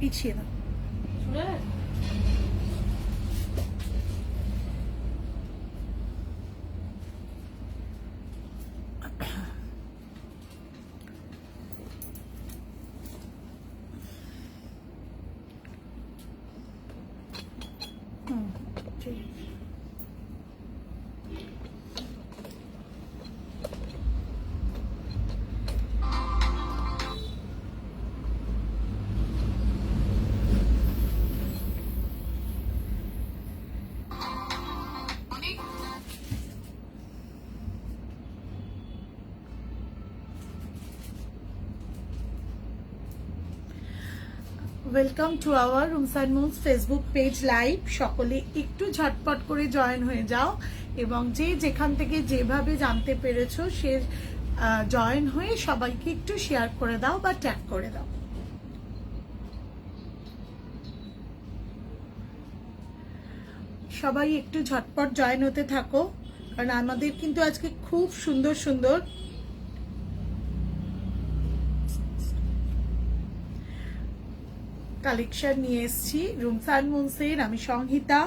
পিছিয়ে দাও। ঠিক আছে। Welcome to our rooms and moons Facebook page live. সকলে একটু ঝটপট করে জয়েন হয়ে যাও এবং যে যেখান থেকে যেভাবে জানতে পেরেছো সে জয়েন হয়ে সবাইকে একটু শেয়ার করে দাও বা ট্যাগ করে দাও। সবাই একটু ঝটপট জয়েন হতে থাকো, কারণ আমাদের কিন্তু আজকে খুব সুন্দর সুন্দর কালেকশন নিয়ে এসেছি রুমস অ্যান্ড মুনসের। আমি সংহিতা।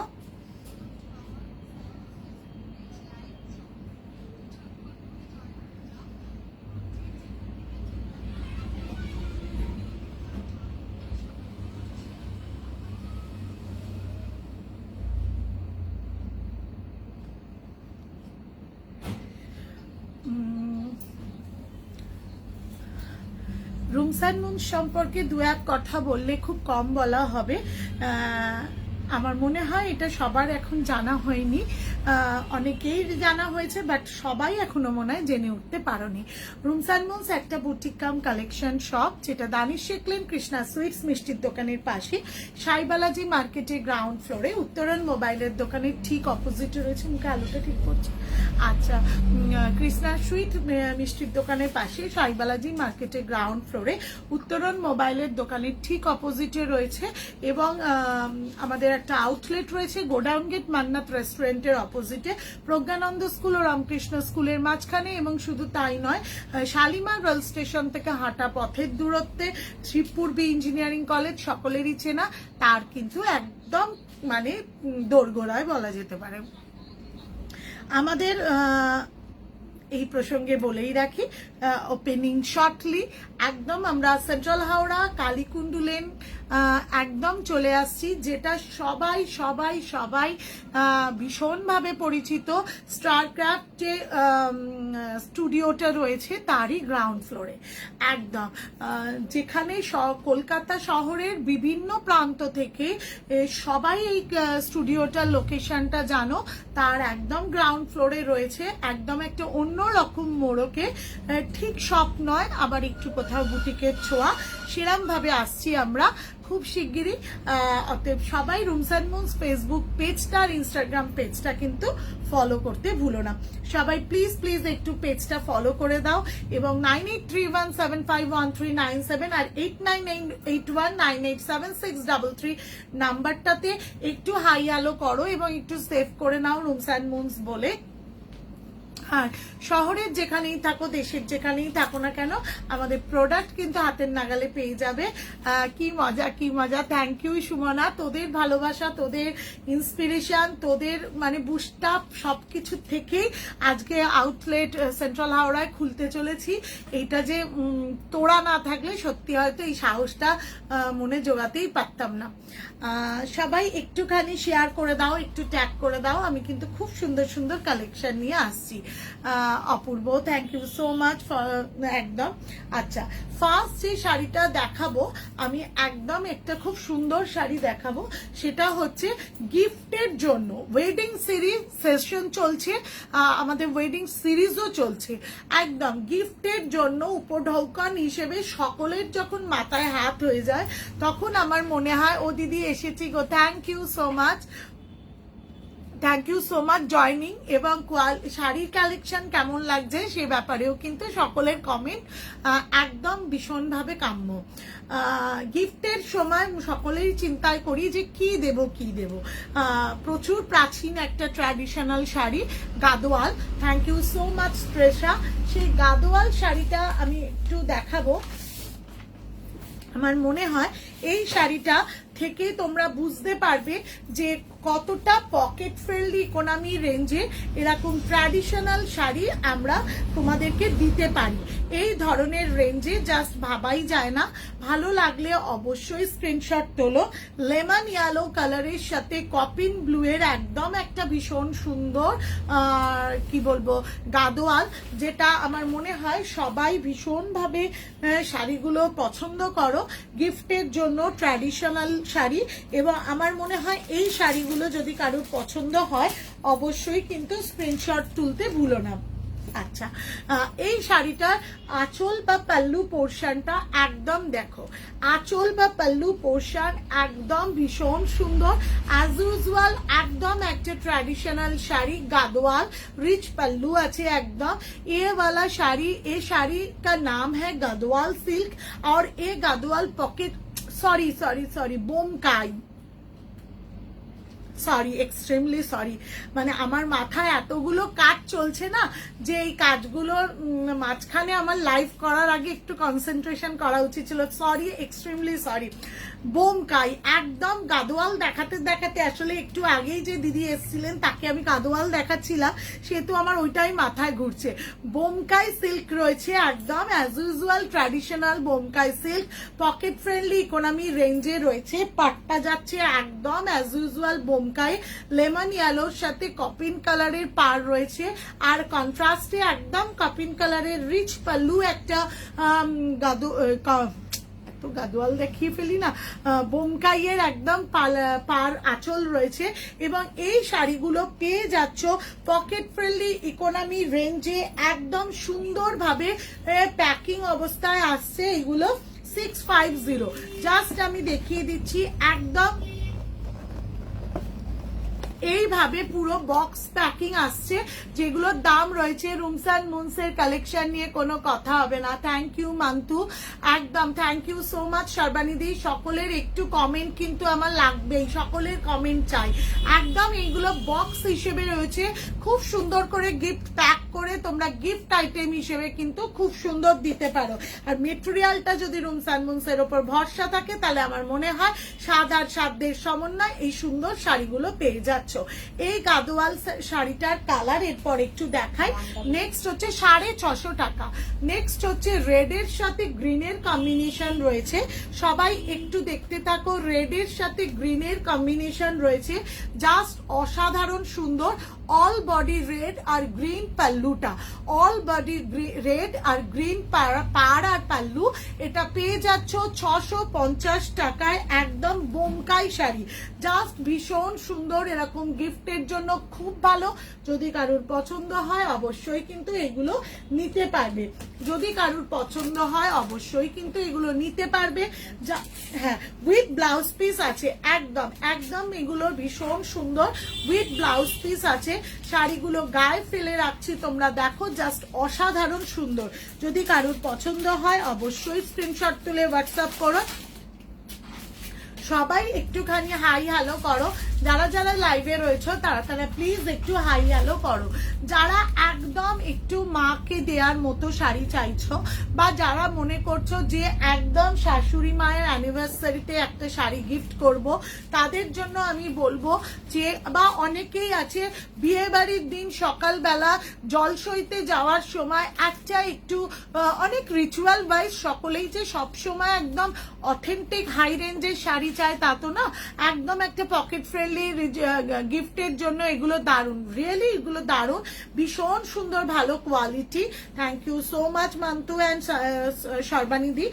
রুমস অ্যান্ড মুনস সম্পর্কে দু এক কথা বললে খুব কম বলা হবে। আমার মনে হয় এটা সবার এখন জানা হয়নি, অনেকেই জানা হয়েছে বাট সবাই এখনো মনে হয় জেনে উঠতে পারোনি। রুমস অ্যান্ড মুনস একটা বুটিক কাম কালেকশন শপ, যেটা দানিশ শেখ লেন কৃষ্ণা সুইটস মিষ্টির দোকানের পাশে, সাইবালাজি মার্কেটের গ্রাউন্ড ফ্লোরে, উত্তরণ মোবাইলের দোকানের ঠিক অপোজিটে রয়েছে। মুখে আলোটা ঠিক করছে। আচ্ছা, কৃষ্ণা সুইট মিষ্টির দোকানের পাশে, সাইবালাজি মার্কেটের গ্রাউন্ড ফ্লোরে, উত্তরণ মোবাইলের দোকানের ঠিক অপোজিটে রয়েছে। এবং আমাদের একটা আউটলেট রয়েছে গোডাউন গেট মান্নাত রেস্টুরেন্টের অপোজিটে, প্রজ্ঞানন্দ স্কুল ও রামকৃষ্ণ স্কুলের মাঝখানে। এবং শুধু তাই নয়, শালিমার রেল স্টেশন থেকে হাঁটা পথের দূরত্বে শিবপূর্বী ইঞ্জিনিয়ারিং কলেজ সকলেরই চেনা, তার কিন্তু একদম মানে দোরগোড়ায় বলা যেতে পারে। আমাদের এই প্রসঙ্গে বলেই রাখি, ওপেনিং শর্টলি। একদম আমরা সেন্ট্রাল হাওড়া কালীকুণ্ডু লেন একদম চলে আসছি, যেটা সবাই সবাই সবাই ভীষণভাবে পরিচিত। স্টারক্রাফট যে স্টুডিওটা রয়েছে তারই গ্রাউন্ড ফ্লোরে একদম, যেখানে কলকাতা শহরের বিভিন্ন প্রান্ত থেকে সবাই এই স্টুডিওটার লোকেশনটা জানো, তার একদম গ্রাউন্ড ফ্লোরে রয়েছে। একদম একটা অন্যরকম মোড়কে, ঠিক শপ নয়, আবার একটু কোথাও বুটিকের ছোঁয়া, সেরম ভাবে আসছি আমরা খুব শিগগিরই। অতএব সবাই রুমস অ্যান্ড মুনস ফেসবুক পেজটা আর ইনস্টাগ্রাম পেজটা কিন্তু ফলো করতে ভুলো না। সবাই প্লিজ প্লিজ একটু পেজটা ফলো করে দাও এবং 9831751397 আর 8981987633 নাম্বারটাতে একটু হাই আলো করো এবং একটু সেভ করে নাও রুমস অ্যান্ড মুনস বলে। হ্যাঁ, শহরের যেখানেই থাকো, দেশের যেখানেই থাকো না কেন, আমাদের প্রোডাক্ট কিন্তু হাতের নাগালে পেয়ে যাবে। কি মজা কি মজা। থ্যাংক ইউ সুমনা, তোদের ভালোবাসা, তোদের ইন্সপিরেশন, তোদের মানে বুস্ট আপ সবকিছু থেকেই আজকে আউটলেট সেন্ট্রাল হাওড়ায় খুলতে চলেছি। এইটা যে তোরা না থাকলে সত্যি হয়তো এই সাহসটা মনে জোগাতেই পারতাম না। সবাই একটুখানি শেয়ার করে দাও, একটু ট্যাগ করে দাও। আমি কিন্তু খুব সুন্দর সুন্দর কালেকশন নিয়ে আসছি। অপূর্ব, থ্যাংক ইউ সো মাচ একদম। আচ্ছা, ফার্স্ট যে শাড়িটা দেখাবো আমি, একদম একটা খুব সুন্দর শাড়ি দেখাবো। সেটা হচ্ছে গিফটের জন্য। ওয়েডিং সিরিজ সেশন চলছে, আমাদের ওয়েডিং সিরিজও চলছে। একদম গিফটের জন্য উপঢৌকন হিসেবে সকলের যখন মাথায় হাত হয়ে যায়, তখন আমার মনে হয় ও দিদি এসেছি গো। Thank you so much, thank you so much joining. এবং শাড়ির কালেকশন কেমন লাগছে সে ব্যাপারেও কিন্তু সকলের কমেন্ট একদম ভীষণভাবে কাম্য। গিফটের সময় সকলেই চিন্তায় করি যে কি দেব কি দেব। প্রচুর প্রাচীন একটা traditional sari, Gadwal. Thank you so much Shresha. সেই গাদোয়াল শাড়িটা আমি একটু দেখাবো। আমার মনে হয় এই শাড়িটা থেকে তোমরা বুঝতে পারবে যে কতটা পকেট ফ্রেন্ডলি ইকোনমি রেঞ্জে এরকম ট্র্যাডিশনাল শাড়ি আমরা তোমাদেরকে দিতে পারি। এই ধরনের রেঞ্জে জাস্ট ভাবাই যায় না। ভালো লাগলে অবশ্যই স্ক্রিনশট তোলো। লেমন ইয়েলো কালারের সাথে কপিন ব্লু এর একদম একটা ভীষণ সুন্দর কি বলবো গাদোয়াল, যেটা আমার মনে হয় সবাই ভীষণভাবে শাড়িগুলো পছন্দ করো গিফটের জন্য, ট্র্যাডিশনাল শাড়ি। এবং আমার মনে হয় এই শাড়িগুলো যদি কারোর পছন্দ হয় অবশ্যই কিন্তু স্ক্রিনশট তুলতে ভুলো না। আচ্ছা, এই শাড়িটার আঁচল বা পাল্লু পোর্শনটা একদম দেখো, আঁচল বা পাল্লু পোর্শন একদম ভীষণ সুন্দর। অ্যাজ ইউজুয়াল একদম একটা ট্র্যাডিশনাল শাড়ি, গাদোয়াল, रिच पल्लू আছে एकदम। ये वाला শাড়ি, ये শাড়ি का नाम है गदवाल सिल्क और ये Gadwal pocket sorry Bomkai, sorry, extremely sorry, মানে আমার মাথায় এতগুলো কাজ চলছে না যে এই কাজগুলোর মাঝখানে আমার লাইভ করার আগে একটু কনসেন্ট্রেশন করা উচিত ছিল। Sorry, extremely sorry. বোমকাই একদম গাদোয়াল দেখাতে দেখাতে আসলে একটু আগেই যে দিদি এসেছিলেন তাকে আমি গাদোয়াল দেখাচ্ছিলাম, সেহেতু আমার ওইটাই মাথায় ঘুরছে। বোমকাই সিল্ক রয়েছে একদম as usual traditional Bomkai silk, pocket friendly economy রেঞ্জে রয়েছে। পাটটা যাচ্ছে একদম অ্যাজ ইউজুয়াল বোমকাই, লেমন ইয়েলোর সাথে কপিন কালারের পার রয়েছে, আর কন্ট্রাস্টে একদম কপিন কালারের রিচ পাল্লু একটা গাদোয়াল দেখিয়ে ফেলি না, বোমকাইয়ের একদম পার আঁচল রয়েছে। এবং এই শাড়িগুলো পেয়ে যাচ্ছ পকেট ফ্রেন্ডলি ইকোনমি রেঞ্জে, একদম সুন্দরভাবে প্যাকিং অবস্থায় আসছে। এগুলো 650, জাস্ট আমি দেখিয়ে দিচ্ছি একদম এইভাবে পুরো বক্স প্যাকিং আসছে, যেগুলোর দাম রয়েছে রুমস অ্যান্ড মুনসের কালেকশন নিয়ে কোনো কথা হবে না। থ্যাংক ইউ মান্তু, একদম থ্যাংক ইউ সো মাচ সর্বানিধি। সকলের একটু কমেন্ট কিন্তু আমার লাগবেই, সকলের কমেন্ট চাই। একদম এইগুলো বক্স হিসেবে রয়েছে, খুব সুন্দর করে গিফট প্যাক করে তোমরা গিফট আইটেম হিসেবে কিন্তু খুব সুন্দর দিতে পারো। আর মেটেরিয়ালটা যদি রুমস অ্যান্ড মুনসের ওপর ভরসা থাকে তাহলে আমার মনে হয় স্বাদ আর সাধ্যের সমন্বয় এই সুন্দর শাড়িগুলো পেয়ে যাচ্ছ। এই গাদোয়াল শাড়িটার কালার এরপর একটু দেখাই। নেক্সট হচ্ছে 650 টাকা। নেক্সট হচ্ছে রেড এর সাথে গ্রিনের কম্বিনেশন রয়েছে, সবাই একটু দেখতে থাকো। রেড এর সাথে গ্রিনের কম্বিনেশন রয়েছে, জাস্ট অসাধারণ সুন্দর। অল বডি রেড আর গ্রিন পাল্লুটা, অল বডি রেড আর গ্রিন পার আর পাল্লু, এটা পেয়ে যাচ্ছ 650 টাকায়। একদম বোমকাই শাড়ি, জাস্ট ভীষণ সুন্দর, এরকম গিফটের জন্য খুব ভালো। যদি কারোর পছন্দ হয় অবশ্যই কিন্তু এগুলো নিতে পারবে, যদি কারোর পছন্দ হয় অবশ্যই কিন্তু এগুলো নিতে পারবে। হ্যাঁ, উইথ ব্লাউজ পিস আছে, একদম একদম এগুলো ভীষণ সুন্দর উইথ ব্লাউজ পিস আছে। শাড়িগুলো গায়ে ফেলে রাখছি, তোমরা দেখো, জাস্ট অসাধারণ সুন্দর। যদি কারোর পছন্দ হয় অবশ্যই স্ক্রিনশট তুলে হোয়াটসঅ্যাপ করো। সবাই একটুখানি হাই হ্যালো করো, যারা যারা লাইভে রয়েছে তারা তারা প্লিজ একটু হাই হ্যালো করো। যারা একদম একটু মাকে দেওয়ার মতো শাড়ি চাইছো, বা যারা মনে করছো যে একদম শাশুড়ি মায়ের অ্যানিভার্সারিতে একটা শাড়ি গিফট করব, তাদের জন্য আমি বলবো যে, বা অনেকেই আছে বিয়ে বাড়ির দিন সকালবেলা জল সইতে যাওয়ার সময় একটা একটু অনেক রিচুয়াল ওয়াইজ সকলেই যে সবসময় একদম অথেন্টিক হাই রেঞ্জের শাড়ি চায় তা তো না, একদম একটা পকেট ফ্রেন্ডলি গিফটের জন্য এগুলো দারুণ, রিয়েলি এগুলো দারুণ, ভীষণ সুন্দর, ভালো quality. Thank you so much Mantu and Sarbanidhi.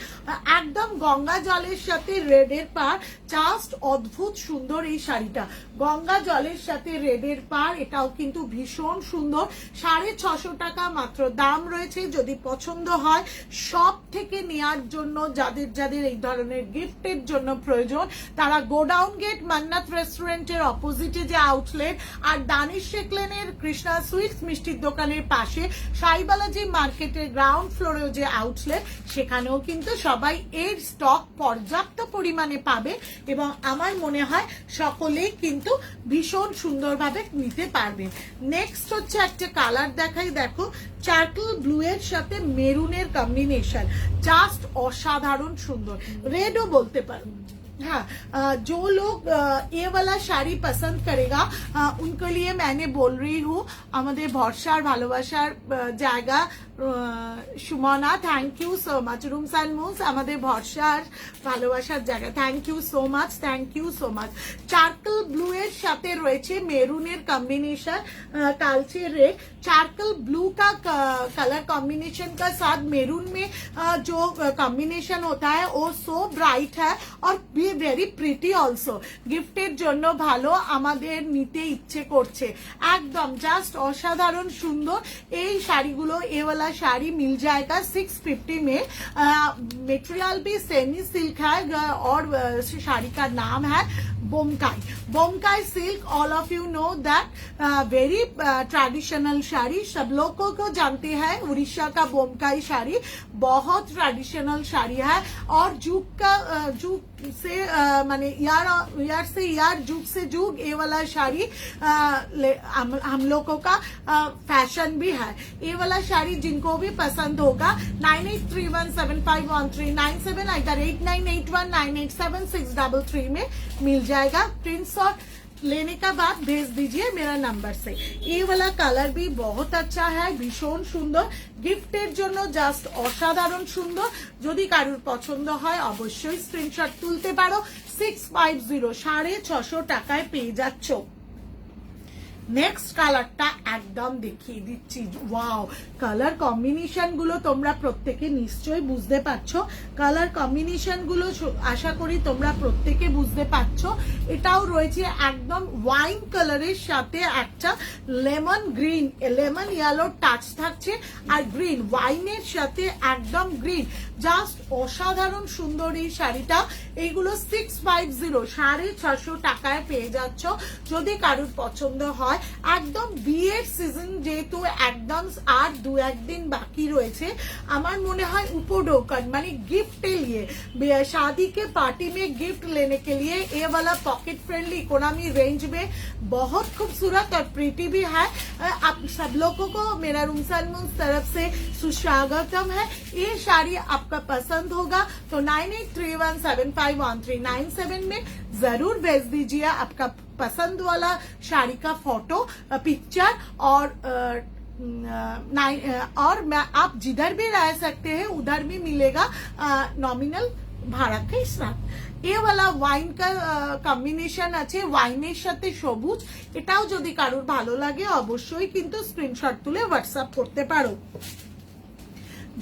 একদম গঙ্গা জলের সাথে রেডের পার, জাস্ট অদ্ভুত সুন্দর এই শাড়িটা। গঙ্গা জলের সাথে রেডের পার, এটাও কিন্তু ভীষণ সুন্দর। 650 টাকা মাত্র দাম রয়েছে। যদি পছন্দ হয় সব থেকে নেওয়ার জন্য, যাদের যাদের এই ধরনের গিফটের জন্য প্রয়োজন, তারা গোডাউন গেট মান্নাত রেস্টুরেন্ট রেস্টুরেন্টের অপোজিটে যে আউটলেট, আর দানিশ শেখ লেনের কৃষ্ণা সুইটস মিষ্টির দোকানের পাশে সাইবালাজি মার্কেটের গ্রাউন্ড ফ্লোরেও যে আউটলেট, সেখানেও কিন্তু সবাই এর স্টক পর্যাপ্ত পরিমাণে পাবে এবং আমার মনে হয় সকলেই কিন্তু ভীষণ সুন্দরভাবে নিতে পারবে। নেক্সট হচ্ছে একটা কালার দেখাই, দেখো চার্কল ব্লু এর সাথে মেরুনের কম্বিনেশন, জাস্ট অসাধারণ সুন্দর, রেডও বলতে পারো। हाँ, जो लोग ये वाला শাড়ি पसंद करेगा उनके लिए मैंने बोल रही हूँ, আমাদের ভরসার ভালোবাসার জায়গা Sumana, thank you so much. Rooms and moves আমাদের ভরসার ভালোবাসার জায়গা, thank you so much, thank you so much. Charcoal blue এর সাথে রয়েছে মেরুনের कॉम्बिनेशन, कालचे रेड चार्कल ब्लू का कलर कॉम्बिनेशन का साथ मेरून में जो कॉम्बिनेशन होता है वो सो ब्राइट है और भी वेरी प्रिटी ऑल्सो, गिफ्टेर জন্য ভালো, আমাদের নিতে ইচ্ছে করছে একদম, জাস্ট অসাধারণ সুন্দর এই শাড়িগুলো। এ वाला শাড়ি मिल जाएगा 650 में, मटेरियल भी सेमी सिल्क है और শাড়ি का नाम है Bomkai, Bomkai silk. All of you know that very traditional sari, सब लोगों को जानते हैं, उड़ीसा का बोमकाई शाड़ी बहुत ट्रेडिशनल शाड़ी है और जुग का जुग से माने यार से यार जुग से जुग ये वाला शाड़ी हम लोगों का फैशन भी है। ये वाला शाड़ी जिनको भी पसंद होगा 9831751397 इधर 8981987633 में मिल जाएगा। स्क्रीनशॉट लेने का बाद भेज दीजिए मेरा नंबर से। ये वाला कलर भी बहुत अच्छा है, ভীষণ সুন্দর, গিফটের জন্য জাস্ট অসাধারণ সুন্দর। যদি কারোর পছন্দ হয় অবশ্যই স্ক্রিনশট তুলতে পারো। 650 650 টাকায় পেয়ে যাচ্ছ। নেক্সট কালারটা একদম দেখিয়ে দিচ্ছি, ওয়াও, কালার কম্বিনেশন গুলো তোমরা প্রত্যেকে নিশ্চয়ই বুঝতে পারছো, কালার কম্বিনেশন গুলো আশা করি তোমরা প্রত্যেকে বুঝতে পারছো। এটাও রয়েছে একদম ওয়াইন কালারের সাথে একটা lemon green, lemon yellow touch থাকছে আর গ্রিন, ওয়াইনের সাথে একদম গ্রিন, জাস্ট অসাধারণ সুন্দর এই শাড়িটা। এইগুলো 650 650 টাকায় পেয়ে যাচ্ছ। যদি কারোর পছন্দ হয়, একদম বিয়ের সিজন যেহেতু একদম আর 2-1 दिन बाकी রয়েছে, আমার মনে হয় উপঢৌকন মানে गिफ्ट के लिए, शादी के पार्टी में गिफ्ट लेने के लिए ये वाला पॉकेट फ्रेंडली इकोनॉमी रेंज में बहुत खूबसूरत और प्रीटी भी है। आप सब लोगों को मेरा रूम्स एंड मूव्स तरफ से सुस्वागतम है। ये साड़ी आपका पसंद होगा तो 9831751397 में जरूर भेज दीजिए आपका पसंद वाला साड़ी का फोटो पिक्चर और आप जिधर भी रह सकते हैं उधर भी मिलेगा नॉमिनल ভাড়া के साथ। এ वाला ওয়াইন কা কম্বিনেশন আছে, ওয়াইনের সাথে সবুজ, এটাও যদি কারোর ভালো লাগে অবশ্যই কিন্তু স্ক্রিনশট তুলে হোয়াটসঅ্যাপ করতে পারো।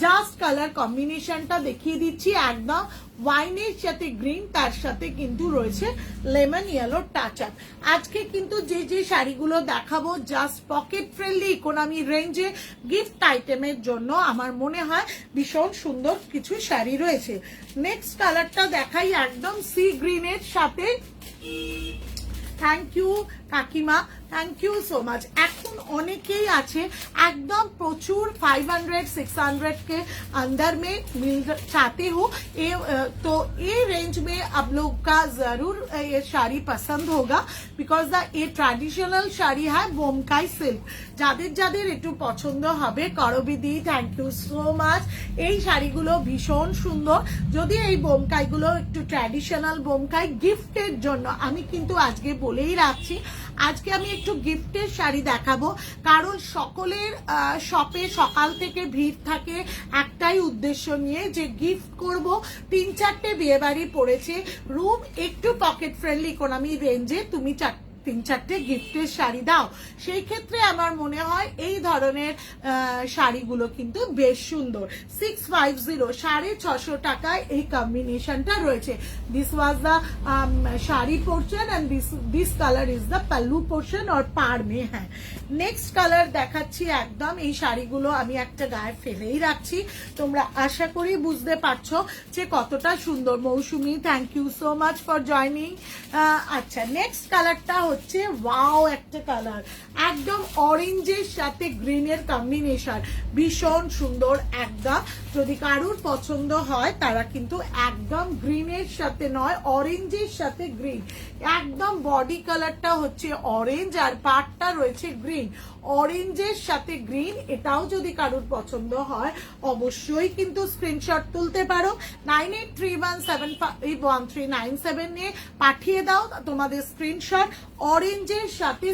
জাস্ট কালার কম্বিনেশনটা দেখিয়ে দিচ্ছি, একদম ওয়াইনের সাথে গ্রিন, তার সাথে কিন্তু রয়েছে লেমন ইয়েলো টাচ আপ। আজকে কিন্তু যে যে শাড়িগুলো দেখাবো জাস্ট পকেট ফ্রেন্ডলি ইকোনমি রেঞ্জে গিফট আইটেমের জন্য আমার মনে হয় ভীষণ সুন্দর কিছু শাড়ি রয়েছে। নেক্সট কালারটা দেখাই, একদম সি গ্রিনের সাথে, থ্যাংক ইউ কাকিমা, থ্যাংক ইউ সো মাচ। এখন অনেকেই আছে একদম প্রচুর 500-600 के अंदर में मिल चाहते हो, तो ये रेंज में आप लोग का जरूर ये শাড়ি पसंद होगा बिकॉज ये ट्रेडिशनल শাড়ি है বোমকাই সিল্ক। যাদের যাদের একটু পছন্দ হবে করবিদি, থ্যাংক ইউ সো মাচ। এই শাড়িগুলো ভীষণ সুন্দর, যদি এই বোমকাইগুলো একটু ট্র্যাডিশনাল বোমকাই গিফটের জন্য আমি কিন্তু আজকে বলেই রাখছি, আজকে আমি একটু গিফটের শাড়ি দেখাবো, কারণ সকলের শপে সকাল থেকে ভিড় থাকে একটাই উদ্দেশ্য নিয়ে যে গিফট করব। 3-4টে বিয়ে বাড়ি পড়েছে, রুম একটু পকেট ফ্রেন্ডলি ইকোনমি রেঞ্জে, তুমি 3-4টে গিফটের শাড়ি দাও, সেই ক্ষেত্রে আমার মনে হয় এই ধরনের শাড়িগুলো কিন্তু বেশ সুন্দর। 650 650 টাকায় এই কম্বিনেশনটা রয়েছে। This was the sari portion and this colour is the pallu portion or পার মে। হ্যাঁ, নেক্সট কালার দেখাচ্ছি। একদম এই শাড়িগুলো আমি একটা গায়ে ফেলেই রাখছি, তোমরা আশা করি বুঝতে পারছো যে কতটা সুন্দর। Moushumi, thank you so much for joining. আচ্ছা, নেক্সট কালারটা হচ্ছে ওয়াও একটা কালার, একদম অরেঞ্জের সাথে গ্রিনের কম্বিনেশন, ভীষণ সুন্দর একদম। যদি কারুর পছন্দ হয় তারা কিন্তু একদম গ্রিনের সাথে নয়, অরেঞ্জের সাথে গ্রিন, একদম বডি কালারটা হচ্ছে অরেঞ্জ আর পাটটা রয়েছে গ্রিন, অরেঞ্জের সাথে গ্রিন। এটাও যদি কারুর পছন্দ হয় অবশ্যই কিন্তু স্ক্রিনশট তুলতে পারো। 9831751397 নিয়ে পাঠিয়ে দাও তোমাদের স্ক্রিনশট। অরেঞ্জের সাথে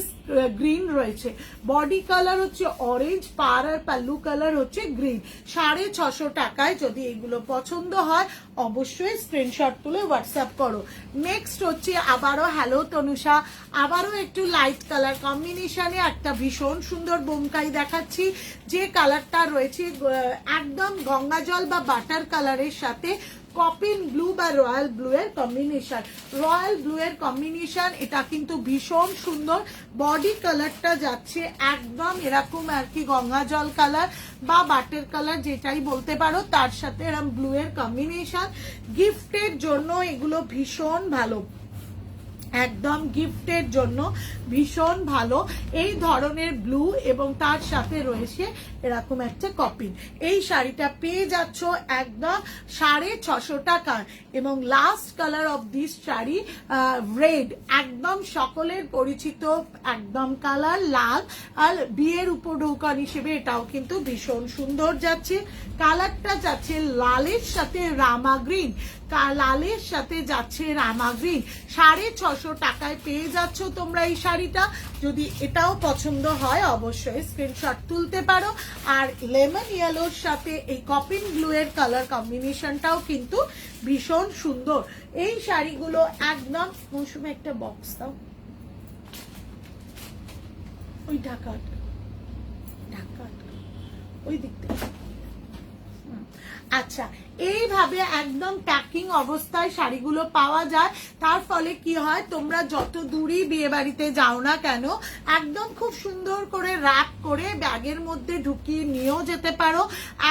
গ্রিন রয়েছে, বডি কালার হচ্ছে অরেঞ্জ, পার আর পাল্লু কালার হচ্ছে গ্রিন। 650 টাকায় যদি এগুলো পছন্দ হয় অবশ্যই স্ক্রিনশট তুলে হোয়াটসঅ্যাপ করো। নেক্সট হচ্ছে আবারও, হ্যালো তনুষা, আবারও একটু লাইট কালার কম্বিনেশনে একটা ভীষণ সুন্দর বোমকাই দেখাচ্ছি, যে কালারটা রয়েছে একদম গঙ্গা জল বা বাটার কালারের সাথে কপিন ব্লু বা রয়্যাল ব্লু এর কম্বিনেশন। রয়্যাল ব্লু এর কম্বিনেশন, এটা কিন্তু ভীষণ সুন্দর। বডি কালারটা যাচ্ছে একদম এরকম আর কি গঙ্গা জল কালার বা বাটার কালার যেটাই বলতে পারো, তার সাথে এরকম ব্লু এর কম্বিনেশন। গিফটের জন্য এগুলো ভীষণ ভালো, একদম গিফটের জন্য ভীষণ ভালো। এই ধরনের ব্লু এবং তার সাথে রয়েছে এরকম একটা কপিন। এই শাড়িটা পেয়ে যাচ্ছ একদম 650 টাকায়। এবং last colour of this sari red, একদম সকলের পরিচিত একদম কালার লাল, আর বিয়ের উপঢৌকন হিসেবে এটাও কিন্তু ভীষণ সুন্দর যাচ্ছে। কালারটা যাচ্ছে লালের সাথে রামা গ্রিন, লালের সাথে যাচ্ছে রামা গ্রিন। 650 টাকায় পেয়ে যাচ্ছ তোমরা এই শাড়িটা। যদি এটাও পছন্দ হয় অবশ্যই স্ক্রিনশট তুলতে পারো। আর লেমন ইয়েলোর সাথে এই কপিন ব্লু এর কালার কম্বিনেশনটাও কিন্তু ভীষণ সুন্দর। এই শাড়িগুলো একদম, মৌসুমে একটা বক্স দাও, ওই ঢাকা ঢাকা ওই দিক থেকে। আচ্ছা, এইভাবে একদম প্যাকিং অবস্থায় শাড়িগুলো পাওয়া যায়। তার ফলে কি হয়, তোমরা যত দূরই বিয়ে বাড়িতে যাও না কেন একদম খুব সুন্দর করে র্যাপ করে ব্যাগের মধ্যে ঢুকিয়ে নিয়েও যেতে পারো,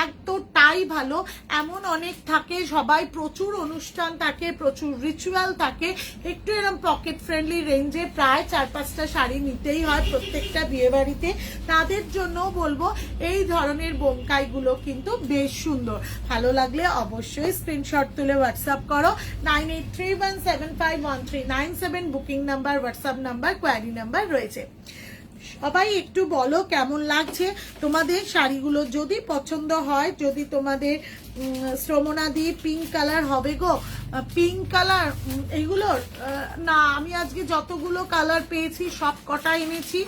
এতটাই ভালো। এমন অনেক থাকে, সবাই প্রচুর অনুষ্ঠান থাকে, প্রচুর রিচুয়াল থাকে, একটু এরকম পকেট ফ্রেন্ডলি রেঞ্জে প্রায় 4-5টা শাড়ি নিতেই হয় প্রত্যেকটা বিয়ে বাড়িতে। তাদের জন্য বলবো এই ধরনের বোমকাইগুলো কিন্তু বেশ সুন্দর। ভালো লাগলে অবশ্যই স্ক্রিনশট তুলে হোয়াটসঅ্যাপ করো। 9831751397 booking number, WhatsApp number, query number রয়েছে। সবাই একটু বলো কেমন লাগছে তোমাদের শাড়িগুলো। যদি পছন্দ হয়, যদি তোমাদের শ্রমণাদি পিঙ্ক কালার হবে গো, পিঙ্ক কালার এইগুলোর না, আমি আজকে যতগুলো কালার পেয়েছি সব কটা এনেছি,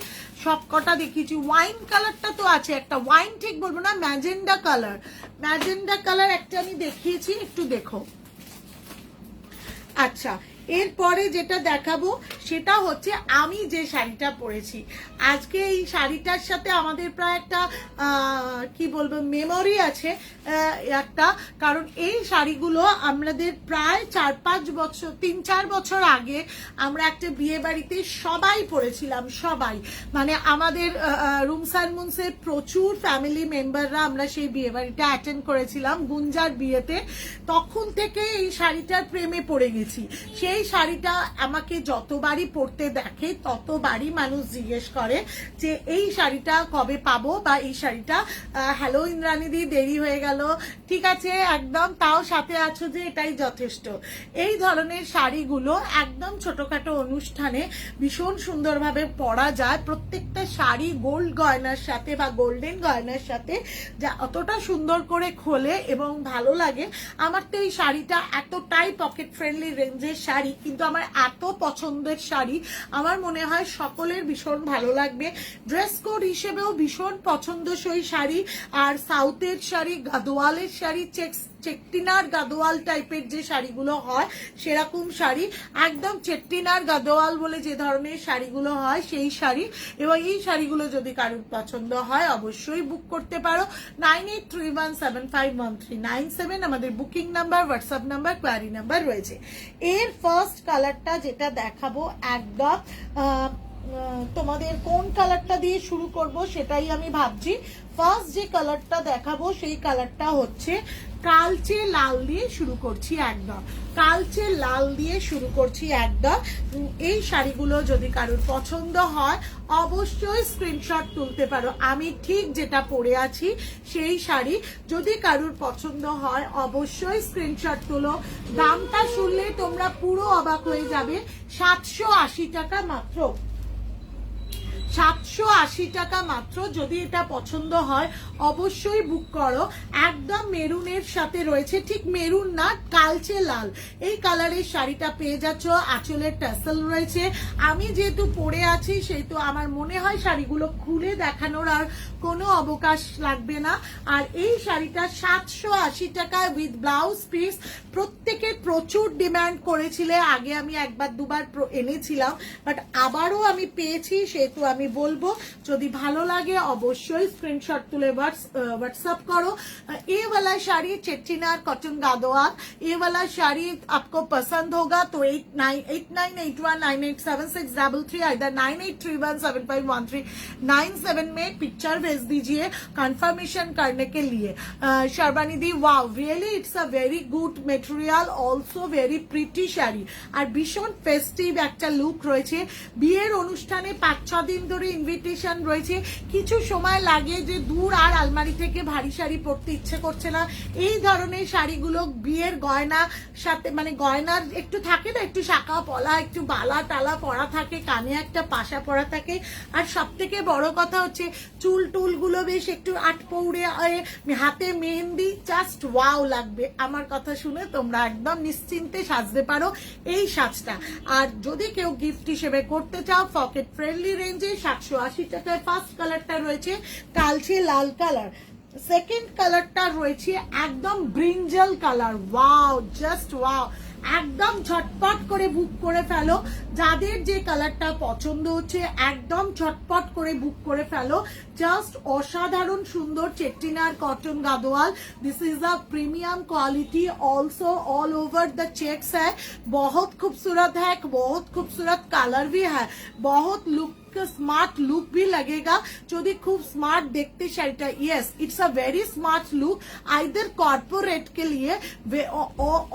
সব কটা দেখিয়েছি। ওয়াইন কালারটা তো আছে একটা, ওয়াইন ঠিক বলবো না, ম্যাজেন্ডা কালার, ম্যাজেন্ডা কালার একটা আমি দেখিয়েছি, একটু দেখো। আচ্ছা, এরপরে যেটা দেখাবো সেটা হচ্ছে আমি যে শাড়িটা পরেছি আজকে। এই শাড়িটার সাথে আমাদের প্রায় একটা কি বলবো মেমোরি আছে একটা, কারণ এই শাড়িগুলো আমাদের প্রায় 4-5 বছর, 3-4 বছর আগে আমরা একটা বিয়ে বাড়িতে সবাই পরেছিলাম, সবাই মানে আমাদের রুমস অ্যান্ড মুনসের প্রচুর ফ্যামিলি মেম্বাররা আমরা সেই বিয়ে বাড়িটা অ্যাটেন্ড করেছিলাম গুঞ্জার বিয়েতে। তখন থেকে এই শাড়িটার প্রেমে পড়ে গেছি। সেই শাড়িটা আমাকে যতবারই পরতে দেখে ততবারই মানুষ জিজ্ঞেস করে যে এই শাড়িটা কবে পাবো, বা এই শাড়িটা হ্যালো ইন্দ্রাণীদি দেরি হয়ে গেল, ঠিক আছে একদম, তাও সাথে আছো যে এটাই যথেষ্ট। এই ধরনের শাড়িগুলো একদম ছোটখাটো অনুষ্ঠানে ভীষণ সুন্দরভাবে পরা যায়। প্রত্যেকটা শাড়ি গোল্ড গয়নার সাথে বা গোল্ডেন গয়নার সাথে যা অতটা সুন্দর করে খোলে এবং ভালো লাগে। আমার তো এই শাড়িটা এতটাই পকেট ফ্রেন্ডলি রেঞ্জের শাড়ি, কিন্তু আমার এত পছন্দের শাড়ি, আমার মনে হয় সকলের ভীষণ ভালো লাগবে। ড্রেস কোড হিসেবেও ভীষণ পছন্দসই শাড়ি। আর সাউথের শাড়ি, গাদোয়ালের শাড়ি, চেক্স চেট্টিনার গাদোয়াল টাইপের যে শাড়িগুলো হয় সেরকম শাড়ি, একদম চেট্টিনার গাদোয়াল বলে যে ধরনের শাড়িগুলো হয় সেই শাড়ি। এবং এই শাড়িগুলো যদি কারোর পছন্দ হয় অবশ্যই বুক করতে পারো। 9831751397 আমাদের booking number, WhatsApp number, query number রয়েছে। এর ফার্স্ট কালারটা যেটা দেখাবো একদম তোমাদের কোন কালারটা দিয়ে শুরু করব সেটাই আমি ভাবছি। ফার্স্ট যে কালারটা দেখাবো সেই কালারটা হচ্ছে কালচে লাল দিয়ে শুরু করছি একদম, কালচে লাল দিয়ে শুরু করছি একদম। এই শাড়িগুলো যদি কারোর পছন্দ হয় অবশ্যই স্ক্রিনশট তুলতে পারো। আমি ঠিক যেটা পরে আছি সেই শাড়ি যদি কারোর পছন্দ হয় অবশ্যই স্ক্রিনশট তুলো। দামটা শুনলে তোমরা পুরো অবাক হয়ে যাবে, 780 টাকা মাত্র, 780 টাকা মাত্র। যদি এটা পছন্দ হয় অবশ্যই বুক করো। একদম মেরুনের সাথে রয়েছে, ঠিক মেরুন না, কালচে লাল এই কালারের শাড়িটা পেয়ে যাচ্ছ। আঁচলের টাসেল রয়েছে। আমি যেহেতু পরে আছি সেহেতু আমার মনে হয় শাড়িগুলো খুলে দেখানোর আর কোনো অবকাশ লাগবে না। আর এই শাড়িটা 780 টাকা উইথ ব্লাউজ পিস। প্রত্যেকে প্রচুর ডিমান্ড করেছিলে, আগে আমি একবার দুবার এনেছিলাম, বাট আবারও আমি পেয়েছি, সেহেতু আমি বলবো যদি ভালো লাগে অবশ্যই স্ক্রিনশট তুলে व्हाट्सएप करो। ये वाला साड़ी चेट्टिनार कॉटन गादोआल, ये वाला साड़ी आपको पसंद होगा तो 8981987633 इधर 9831751397 में पिक्चर भेज दीजिए कंफर्मेशन करने के लिए। Sharbani di wow really it's a very good material, also very pretty sari আর ভীষণ ফেস্টিভ একটা লুক রয়েছে। বিয়ের অনুষ্ঠানে 5-6 দিন ধরে ইনভিটেশন রয়েছে, কিছু সময় লাগে যে দূর আর আলমারি থেকে ভারী শাড়ি পরতে ইচ্ছে করছে না। এই ধরনের শাড়িগুলো বিয়ের গয়না সাথে মানে গয়নার একটু থাকে না, একটু শাঁকা পলা, একটু বালা টালা পরা থাকে, কানে একটা পাশা পরা থাকে, আর সব থেকে বড় কথা হচ্ছে চুল টুলগুলো বেশ একটু আটপৌড়ে, হাতে মেহেন্দি, জাস্ট ওয়াও লাগবে। আমার কথা শুনে তোমরা একদম নিশ্চিন্তে সাজতে পারো এই সাজটা। আর যদি কেউ গিফট হিসেবে করতে চাও পকেট ফ্রেন্ডলি রেঞ্জে 780 টাকায় ফার্স্ট কালারটা রয়েছে কালচে লাল কালার। সেকেন্ড কালারটা রয়েছে একদম brinjal colour. Wow, just wow, একদম ঝটপট করে বুক করে ফেলো। যাদের যে কালারটা পছন্দ হচ্ছে একদম ঝটপট করে বুক করে ফেলো। জাস্ট অসাধারণ সুন্দর চেট্টিনার cotton Gadwal. This is a premium quality, also all over the checks है। बहुत खूबसूरत है, बहुत खूबसूरत कलर भी है, बहुत लुक स्मार्ट लुक भी लगेगा। যদি খুব স্মার্ট দেখতে শাড়িটা, yes it's a very smart look. Either corporate কে লিয়ে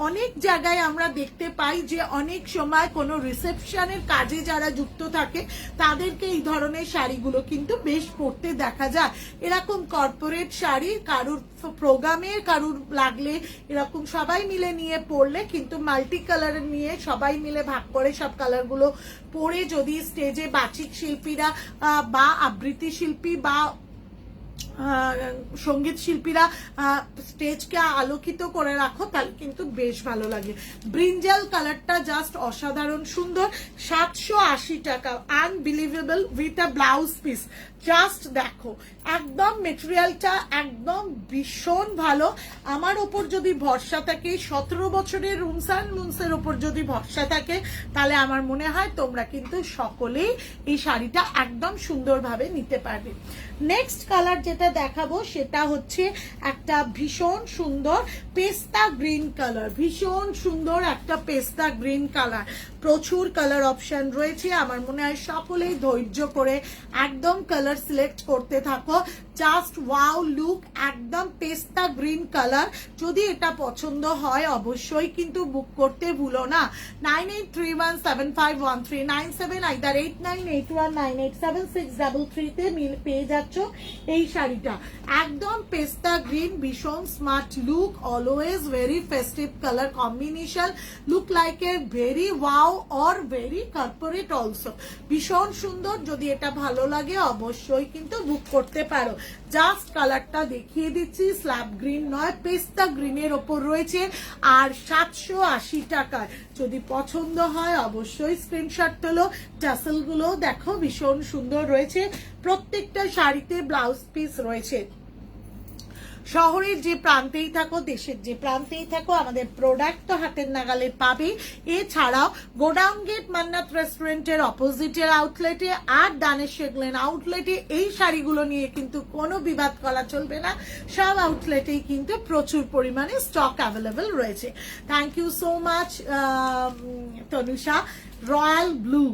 অনেক জায়গায় আমরা দেখতে পাই যে অনেক সময় কোনো রিসেপশনের কাজে যারা যুক্ত থাকে তাদেরকে এই ধরনের শাড়িগুলো কিন্তু বেশ পরতে দেখা যায়। এরকম কর্পোরেট শাড়ি কারুর প্রোগ্রামে কারুর লাগলে এরকম সবাই মিলে নিয়ে পরলে কিন্তু মাল্টি কালারের নিয়ে সবাই মিলে ভাগ করে সব কালারগুলো পরে যদি স্টেজে বাচিক শিল্পীরা বা আবৃত্তি শিল্পী বা সঙ্গীত শিল্পীরা স্টেজকে আলোকিত করে রাখো তাহলে কিন্তু বেশ ভালো লাগে। ব্রিঞ্জাল কালারটা জাস্ট অসাধারণ সুন্দর। 780 টাকা, unbelievable with a blouse piece. Just দেখো একদম মেটেরিয়ালটা একদম ভীষণ ভালো। আমার ওপর যদি ভরসা থাকে, 17 বছরের রুমস অ্যান্ড মুনসের ওপর যদি ভরসা থাকে তাহলে আমার মনে হয় তোমরা কিন্তু সকলেই এই শাড়িটা একদম সুন্দরভাবে নিতে পারবে। নেক্সট কালার যেটা দেখাবো সেটা হচ্ছে একটা ভীষণ সুন্দর পেস্তা গ্রিন কালার, ভীষণ সুন্দর একটা পেস্তা গ্রিন কালার। প্রচুর কালার অপশন রয়েছে, আমার মনে হয় সকলেই ধৈর্য করে একদম কালার সিলেক্ট করতে থাকো। জাস্ট ওয়াও লুক, একদম পেস্তা গ্রিন কালার। যদি এটা পছন্দ হয় অবশ্যই কিন্তু বুক করতে ভুলো না। 9831751397 আইদার 8981987633 তে পেয়ে যাচ্ছ এই শাড়িটা। একদম পেস্তা গ্রিন, ভীষণ smart look, always very festive colour combination, look like a very wow or very corporate also. ভীষণ সুন্দর, যদি এটা ভালো লাগে অবশ্যই কিন্তু বুক করতে পারো। জাস্ট কালারটা দেখিয়ে দিচ্ছি, স্ল্যাব গ্রিন নয় পেস্তা গ্রিনের ওপর রয়েছে আর 780 টাকায়। যদি পছন্দ হয় অবশ্যই স্ক্রিনশট তোলো। টাসেল গুলো দেখো ভীষণ সুন্দর রয়েছে, প্রত্যেকটা শাড়িতে ব্লাউজ পিস রয়েছে। শহরের যে প্রান্তেই থাকো, দেশের যে প্রান্তেই থাকো, আমাদের প্রোডাক্ট তো হাতের নাগালে পাবে। এছাড়াও গোডাউন গেট মান্নাত রেস্টুরেন্টের অপোজিটের আউটলেটে আর দানেশ গ্লেন আউটলেটে এই শাড়িগুলো নিয়ে কিন্তু কোনো বিবাদ করা চলবে না। সব আউটলেটেই কিন্তু প্রচুর পরিমাণে স্টক অ্যাভেলেবেল রয়েছে। Thank you so much Tanusha. Royal blue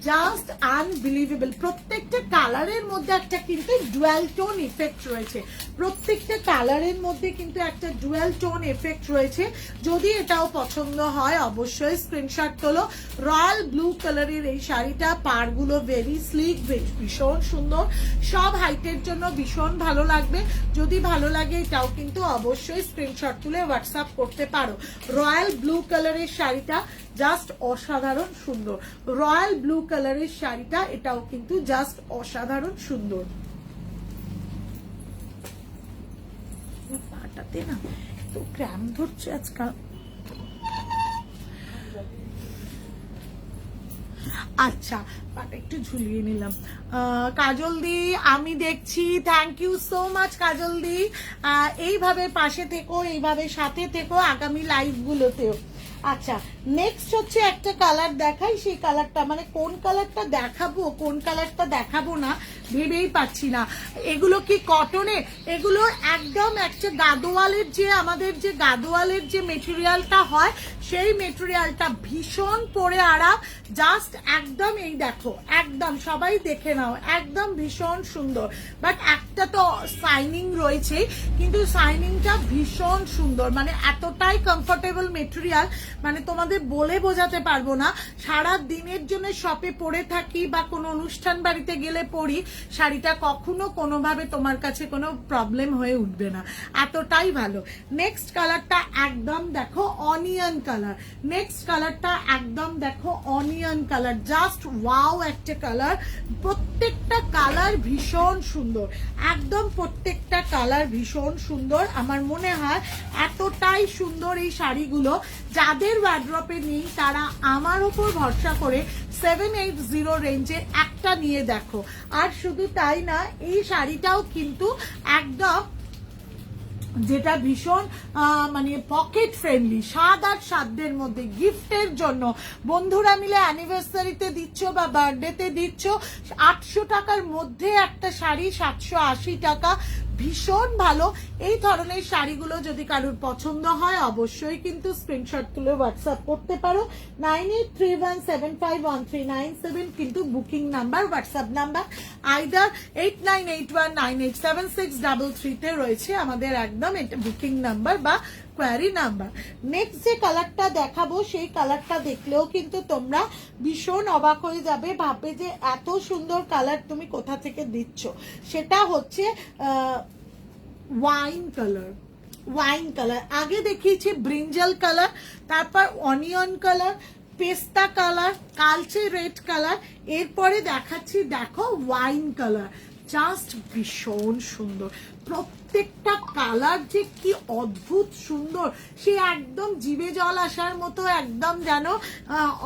just unbelievable. প্রত্যেকটা কালারের মধ্যে একটা কিন্তু ডুয়াল টোন এফেক্ট রয়েছে, প্রত্যেকটা কালারের মধ্যে কিন্তু একটা ডুয়াল টোন এফেক্ট রয়েছে। যদি এটাও পছন্দ হয় অবশ্যই স্ক্রিনশট তোলো। রয়্যাল ব্লু কালারের এই শাড়িটা, পাড়গুলো ভেরি স্লিক, ভীষণ সুন্দর, সব হাইটের জন্য ভীষণ ভালো লাগবে। যদি ভালো লাগে এটাও কিন্তু অবশ্যই স্ক্রিনশট তুলে হোয়াটসঅ্যাপ করতে পারো। রয়্যাল ব্লু কালারের শাড়িটা জাস্ট অসাধারণ সুন্দর। রয়্যাল ব্লু কালারের শাড়িটা, এটাও কিন্তু জাস্ট অসাধারণ সুন্দর। পাটাতে না তো ক্র্যাম্প ধরছে আজকাল। আচ্ছা, পাটা একটু ঝুলিয়ে নিলাম। কাজল দি আমি দেখছি, থ্যাংক ইউ সো মাচ কাজল দি। এইভাবে পাশে থেকো, এইভাবে সাথে থেকো আগামী লাইভ গুলোতেও। আচ্ছা, নেক্সট হচ্ছে একটা কালার দেখাই। সেই কালারটা মানে কোন কালারটা দেখাবো কোন কালারটা দেখাবো না ভেবেই পাচ্ছি না। এগুলো কি কটনে? এগুলো একদম একটা গাদোয়ালের যে আমাদের যে গাদোয়ালের যে মেটেরিয়ালটা হয় সেই মেটেরিয়ালটা, ভীষণ পরে আরাম। জাস্ট একদম এই দেখো, একদম সবাই দেখে নাও, একদম ভীষণ সুন্দর। বাট একটা তো শাইনিং রয়েছে, কিন্তু শাইনিংটা ভীষণ সুন্দর, মানে এতটাই কমফোর্টেবল মেটেরিয়াল, মানে তোমাদের বলে বোঝাতে পারবো না। সারা দিনের জন্য শপে পরে থাকি বা কোনো অনুষ্ঠান বাড়িতে গেলে পরি, শাড়িটা কখনো কোনোভাবে তোমার কাছে কোনো প্রবলেম হয়ে উঠবে না, এতটাই ভালো। নেক্সট কালারটা একদম দেখো অনিয়ন কালার। নেক্সট কালারটা একদম দেখো অনিয়ন কালার, জাস্ট ওয়াও একটা কালার। প্রত্যেকটা কালার ভীষণ সুন্দর, একদম প্রত্যেকটা কালার ভীষণ সুন্দর। আমার মনে হয় এতটাই সুন্দর এই শাড়িগুলো, যাদের ওয়ার্ড্রপে নেই তারা আমার উপর ভরসা করে 780 রেঞ্জে একটা নিয়ে দেখো। আর শুধু তাই না, এই শাড়িটাও কিন্তু একদম যেটা ভীষণ মানে পকেট ফ্রেন্ডলি, 7 আর 7 মধ্যে গিফটের জন্য বন্ধুরা মিলে অ্যানিভার্সারিতে দিচ্ছ বা বার্থডেতে দিচ্ছ। 800 টাকার মধ্যে একটা শাড়ি, 780 টাকা, ভীষণ ভালো। এই ধরনের শাড়িগুলো যদি কারোর পছন্দ হয় অবশ্যই কিন্তু স্ক্রিনশট তুলে হোয়াটসঅ্যাপ করতে পারো। 9831751397 কিন্তু booking number, WhatsApp number. Either 8981987633 তে রয়েছে আমাদের একদম এটা বুকিং নাম্বার বা কোয়ারি নাম্বার। নেক্সট যে কালারটা দেখাবো সেই কালারটা দেখলেও কিন্তু তোমরা ভীষণ অবাক হয়ে যাবে, ভাববে যে এত সুন্দর কালার তুমি কোথা থেকে দিচ্ছ। সেটা হচ্ছে ওয়াইন কালার। ওয়াইন কালার আগে দেখিয়েছি, ব্রিঞ্জাল কালার, তারপর অনিয়ন কালার, পেস্তা কালার, কালচে রেড কালার, এরপরে দেখাচ্ছি দেখো ওয়াইন কালার। জাস্ট ভীষণ সুন্দর, প্রত্যেকটা কালার যে কি অদ্ভুত সুন্দর, সে একদম জিভে জল আসার মতো একদম যেন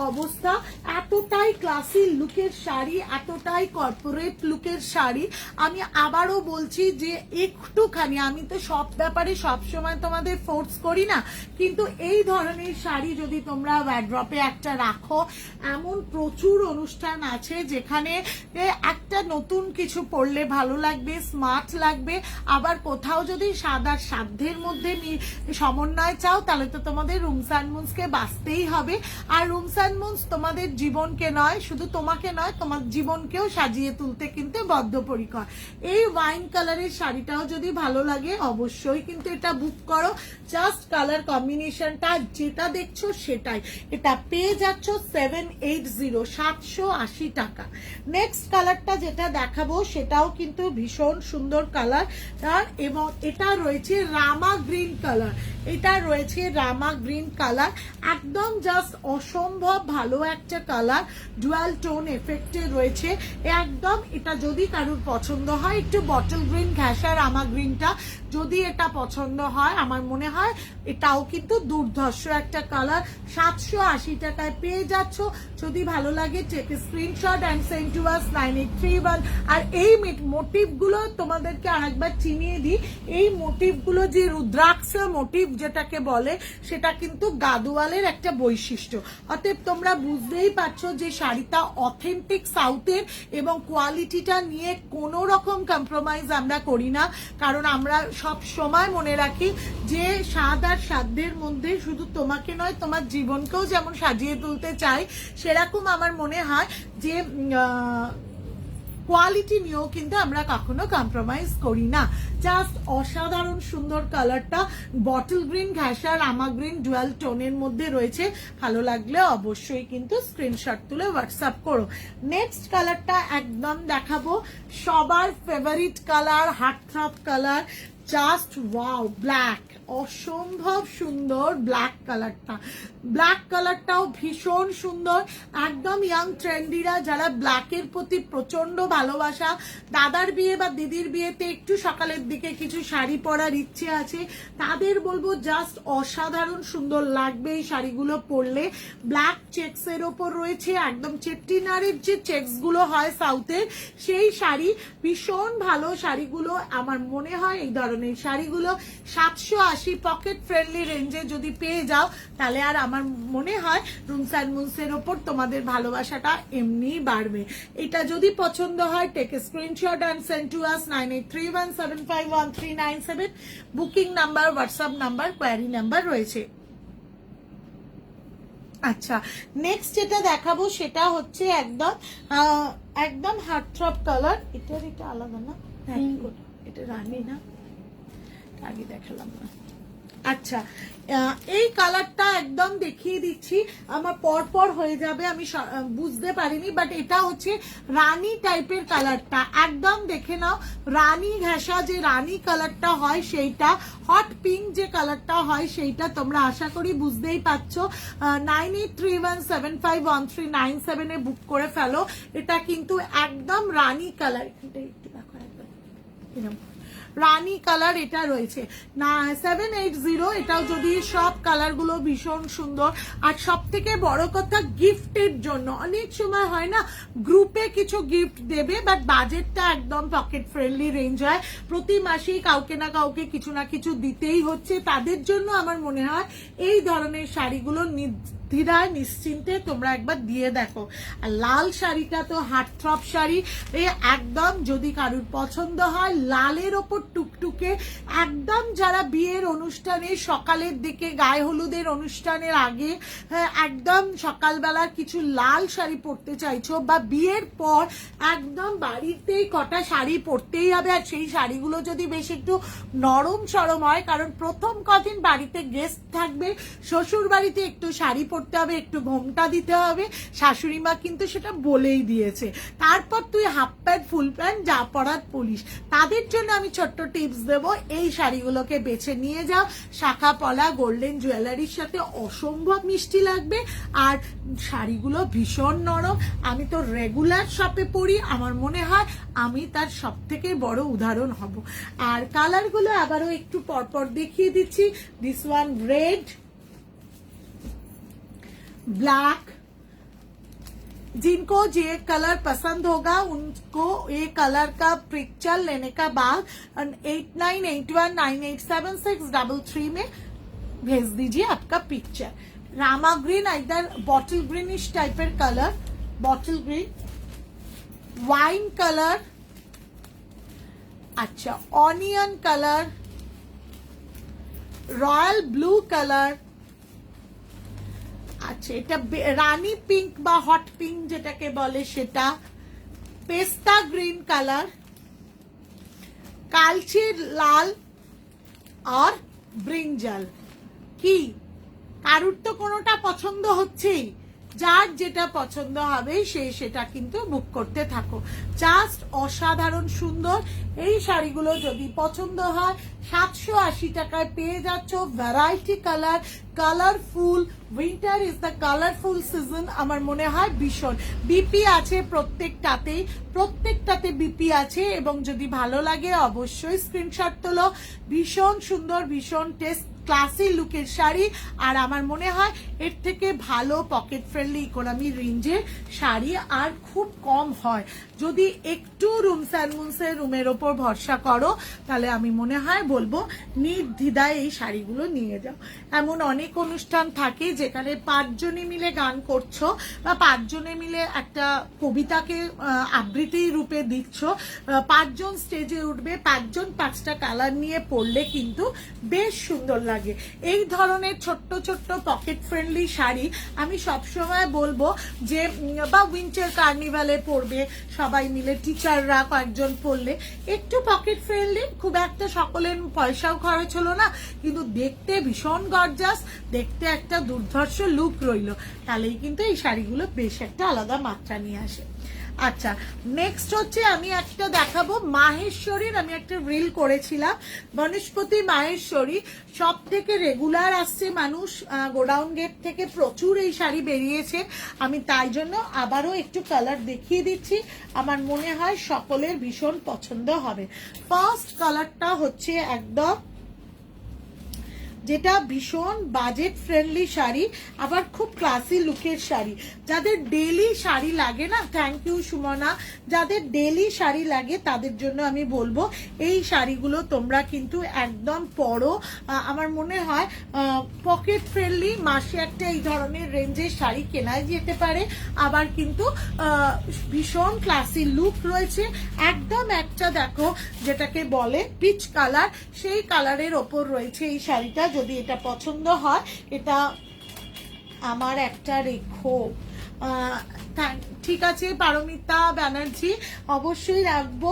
অবস্থা। এতটাই ক্লাসি লুকের শাড়ি, এতটাই কর্পোরেট লুকের শাড়ি। আমি আবারও বলছি যে একটুখানি, আমি তো সব ব্যাপারে সবসময় তোমাদের ফোর্স করি না, কিন্তু এই ধরনের শাড়ি যদি তোমরা ওয়ার্ড্রপে একটা রাখো, এমন প্রচুর অনুষ্ঠান আছে যেখানে একটা নতুন কিছু পরলে ভালো লাগবে, স্মার্ট লাগবে। আবার কোথাও যদি সাদার সাধ্যের মধ্যে সমন্বয় চাও তাহলে তো তোমাদের রুমস অ্যান্ড মুনসকে বাঁচতেই হবে। আর রুমস অ্যান্ড মুনস তোমাদের জীবনকে নয়, শুধু তোমাকে নয়, তোমার জীবনকেও সাজিয়ে তুলতে কিন্তু বদ্ধপরিকর। এই ওয়াইন কালারের শাড়িটাও যদি ভালো লাগে অবশ্যই কিন্তু এটা বুক করো। জাস্ট কালার কম্বিনেশনটা যেটা দেখছো সেটাই, এটা পেয়ে যাচ্ছ 780, 780 টাকা। নেক্সট কালারটা যেটা দেখাবো সেটাও কিন্তু ভীষণ সুন্দর কালার, এবং এটা রয়েছে রামা গ্রিন কালার। এটা রয়েছে রামা গ্রিন কালার, একদম জাস্ট অসম্ভব ভালো একটা কালার, ডুয়াল টোন এফেক্টে রয়েছে একদম। এটা যদি কারোর পছন্দ হয়, একটু বটল গ্রিন ঘেঁষা রামা গ্রিনটা যদি এটা পছন্দ হয়, আমার মনে হয় এটাও কিন্তু দুর্ধর্ষ একটা কালার। 780 টাকায় পেয়ে যাচ্ছ। যদি ভালো লাগে take screenshot and send to us 9831। আর এই মোটিভগুলো তোমাদেরকে আরেকবার চিনিয়ে দিই, এই মোটিভগুলো যে রুদ্রাক্ষ মোটিভ যেটাকে বলে, সেটা কিন্তু গাদোয়ালের একটা বৈশিষ্ট্য। অতএব তোমরা বুঝতেই পারছো যে শাড়িটা অথেন্টিক সাউথের এবং কোয়ালিটিটা নিয়ে কোনো রকম কম্প্রোমাইজ আমরা করি না, কারণ আমরা সব সময় মনে রাখি যে স্বাদ আর সাধ্যের মধ্যে শুধু তোমাকে নয়, তোমার জীবনকেও যেমন সাজিয়ে তুলতে চাই, সেরকম আমার মনে হয় যে কোয়ালিটি নিয়েও কিন্তু আমরা কখনো কম্প্রোমাইজ করি না। জাস্ট অসাধারণ সুন্দর কালারটা, বটল গ্রিন ঘেঁষা রামা গ্রিন ডুয়াল টোনের মধ্যে রয়েছে। ভালো লাগলে অবশ্যই কিন্তু স্ক্রিনশট তুলে হোয়াটসঅ্যাপ করো। নেক্সট কালারটা একদম দেখাবো সবার favourite colour, heartthrob colour, just wow, black, অসম্ভব সুন্দর ব্ল্যাক কালারটা। ব্ল্যাক কালারটাও ভীষণ সুন্দর, একদম ইয়াং ট্রেন্ডিরা যারা ব্ল্যাকের প্রতি প্রচন্ড ভালোবাসা, দাদার বিয়ে বা দিদির বিয়েতে একটু সকালের দিকে কিছু শাড়ি পরার ইচ্ছে আছে, তাদের বলবো জাস্ট অসাধারণ সুন্দর লাগবে এই শাড়িগুলো পরলে। ব্ল্যাক চেক্সের ওপর রয়েছে একদম চেট্টিনারের যে চেক্সগুলো হয় সাউথের, সেই শাড়ি ভীষণ ভালো শাড়িগুলো। আমার মনে হয় এই ধরনের শাড়িগুলো 780 পকেট ফ্রেন্ডলি রেঞ্জে যদি পেয়ে যাও, তাহলে আর আমার মনে হয় রুমস অ্যান্ড মুনসের ওপর তোমাদের ভালোবাসাটা এমনিই বাড়বে। এটা যদি পছন্দ হয়, take screenshot and send to us 9831751397। Booking number, WhatsApp number, query number রয়েছে। আচ্ছা, নেক্সট যেটা দেখাবো সেটা হচ্ছে একদম হার্টথ্রব কালার। এটা আলাদা না, এটা রানী না, আগে দেখালাম না। আচ্ছা, এই কালারটা একদম দেখিয়ে দিচ্ছি, আমার পর হয়ে যাবে, আমি বুঝতে পারিনি, বাট এটা হচ্ছে রানী টাইপের কালারটা। একদম দেখে নাও, রানী ঘেঁষা যে রানী কালারটা হয় সেইটা, হট পিঙ্ক যে কালারটা হয় সেইটা, তোমরা আশা করি বুঝতেই পারছো। 9831751397 এ বুক করে ফেলো। এটা কিন্তু একদম রানী কালার, একটু দেখো একদম এরকম রানী কালার এটা রয়েছে না 780। এটাও যদি সব কালারগুলো ভীষণ সুন্দর। আর সব থেকে বড় কথা, গিফটের জন্য অনেক সময় হয় না গ্রুপে কিছু গিফট দেবে, বাট বাজেটটা একদম পকেট ফ্রেন্ডলি রেঞ্জ হয়, প্রতি মাসেই কাউকে না কাউকে কিছু না কিছু দিতেই হচ্ছে, তাদের জন্য আমার মনে হয় এই ধরনের শাড়িগুলো ধীরায় নিশ্চিন্তে তোমরা একবার দিয়ে দেখো। আর লাল শাড়িটা তো হার্টথ্রব শাড়ি, একদম যদি কারুর পছন্দ হয়, লালের ওপর টুকটুকে, একদম যারা বিয়ের অনুষ্ঠানে সকালের দিকে, গায়ে হলুদের অনুষ্ঠানের আগে একদম সকালবেলার কিছু লাল শাড়ি পরতে চাইছো, বা বিয়ের পর একদম বাড়িতেই কটা শাড়ি পরতেই হবে, আর সেই শাড়িগুলো যদি বেশ একটু নরম সরম হয়, কারণ প্রথম কদিন বাড়িতে গেস্ট থাকবে, শ্বশুর বাড়িতে একটু শাড়ি পরতে হবে, একটু ঘোমটা দিতে হবে, শাশুড়ি মা কিন্তু সেটা বলেই দিয়েছে, তারপর তুই হাফ প্যান্ট ফুল প্যান্ট যা পরার পরিস। তাদের জন্য আমি ছোট্ট টিপস দেব, এই শাড়িগুলোকে বেছে নিয়ে যাও, শাখা পলা গোল্ডেন জুয়েলারির সাথে অসম্ভব মিষ্টি লাগবে, আর শাড়িগুলো ভীষণ নরম। আমি তো রেগুলার শপে পরি, আমার মনে হয় আমি তার সব থেকে বড় উদাহরণ হব। আর কালারগুলো আবারও একটু পরপর দেখিয়ে দিচ্ছি। দিস ওয়ান রেড, ब्लैक, जिनको ये कलर पसंद होगा उनको ये कलर का पिक्चर लेने का बाद 8981987633 में भेज दीजिए आपका पिक्चर। रामा ग्रीन, इधर बॉटल ग्रीनिश टाइपर colour, bottle green, wine colour, अच्छा onion colour, royal blue colour, আচ্ছা এটা রানী পিঙ্ক বা হট পিঙ্ক যেটাকে বলে সেটা, পেস্তা গ্রিন কালার, কালচে লাল, আর ব্রিঞ্জাল। কি কারুর তো কোনোটা পছন্দ হচ্ছেই, যার যেটা পছন্দ হবে সে সেটা কিন্তু বুক করতে থাকো। জাস্ট অসাধারণ সুন্দর এই শাড়িগুলো যদি পছন্দ হয় 780 টাকায় পেয়ে যাচ্ছ। Variety colour, colourful, winter is the colourful season. আমার মনে হয় ভীষণ বিপি আছে প্রত্যেকটাতে বিপি আছে, এবং যদি ভালো লাগে অবশ্যই স্ক্রিনশট তোলো। ভীষণ সুন্দর, ভীষণ টেস্ট, ক্লাসি লুকের শাড়ি। আর আমার মনে হয় এর থেকে ভালো পকেট ফ্রেন্ডলি ইকোনমি রেঞ্জের শাড়ি আর খুব কম হয়। যদি একটু রুমস অ্যান্ড মুনসের রুমের ওপর ভরসা করো তাহলে আমি মনে হয় বলবো নির্দ্বিধায় এই শাড়িগুলো নিয়ে যাও। এমন অনেক অনুষ্ঠান থাকে যেখানে 5 জনে মিলে গান করছো বা 5 জনে মিলে একটা কবিতাকে আবৃত্তি রূপে দিচ্ছ, 5 জন স্টেজে উঠবে, 5 জন 5টা কালার নিয়ে পরলে কিন্তু বেশ সুন্দর লাগে। এই ধরনের ছোট্ট ছোট্ট পকেট ফ্রেন্ডলি শাড়ি আমি সবসময় বলবো যে, বা উইন্টার কার্নিভালে পরবে সবাই মিলে, টিচাররা কয়েকজন পরলে একটু পকেট ফ্রেন্ডলি, খুব একটা সকলের পয়সাও খরচ হলো না, কিন্তু দেখতে ভীষণ গর্জাস, দেখতে একটা দুর্ধর্ষ লুক রইলো, তাহলেই কিন্তু এই শাড়িগুলো বেশ একটা আলাদা মাত্রা নিয়ে আসে। আচ্ছা, নেক্সট হচ্ছে আমি একটা দেখাবো মাহেশ্বরীর। আমি একটা রিল করেছিলাম বনস্পতি মাহেশ্বরী, সব থেকে রেগুলার আসছে মানুষ, গোডাউন গেট থেকে প্রচুর এই শাড়ি বেরিয়েছে। আমি তাই জন্য আবারও একটু কালার দেখিয়ে দিচ্ছি, আমার মনে হয় সকলের ভীষণ পছন্দ হবে। ফার্স্ট কালারটা হচ্ছে একদম যেটা ভীষণ বাজেট ফ্রেন্ডলি শাড়ি, আবার খুব ক্লাসি লুকের শাড়ি। যাদের ডেলি শাড়ি লাগে না, থ্যাংক ইউ সুমনা, যাদের ডেলি শাড়ি লাগে তাদের জন্য আমি বলবো এই শাড়িগুলো তোমরা কিন্তু একদম পরো। আমার মনে হয় পকেট ফ্রেন্ডলি, মাসে একটা এই ধরনের রেঞ্জের শাড়ি কেনাই যেতে পারে, আবার কিন্তু ভীষণ ক্লাসি লুক রয়েছে। একদম একটা দেখো যেটাকে বলে পিচ কালার, সেই কালারের ওপর রয়েছে এই শাড়িটা। যদি এটা পছন্দ হয়, এটা আমার একটা রেখো, ঠিক আছে পারমিতা ব্যানার্জি, অবশ্যই রাখবো।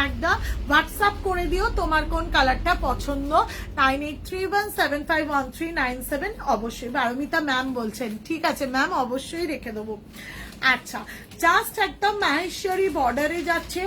একটা হোয়াটসঅ্যাপ করে দিও তোমার কোন কালারটা পছন্দ। 9831751397 অবশ্যই পারমিতা ম্যাম বলছেন, ঠিক আছে ম্যাম, অবশ্যই রেখে দেবো। আচ্ছা, জাস্ট একদম মাহেশ্বরী বর্ডারে যাচ্ছে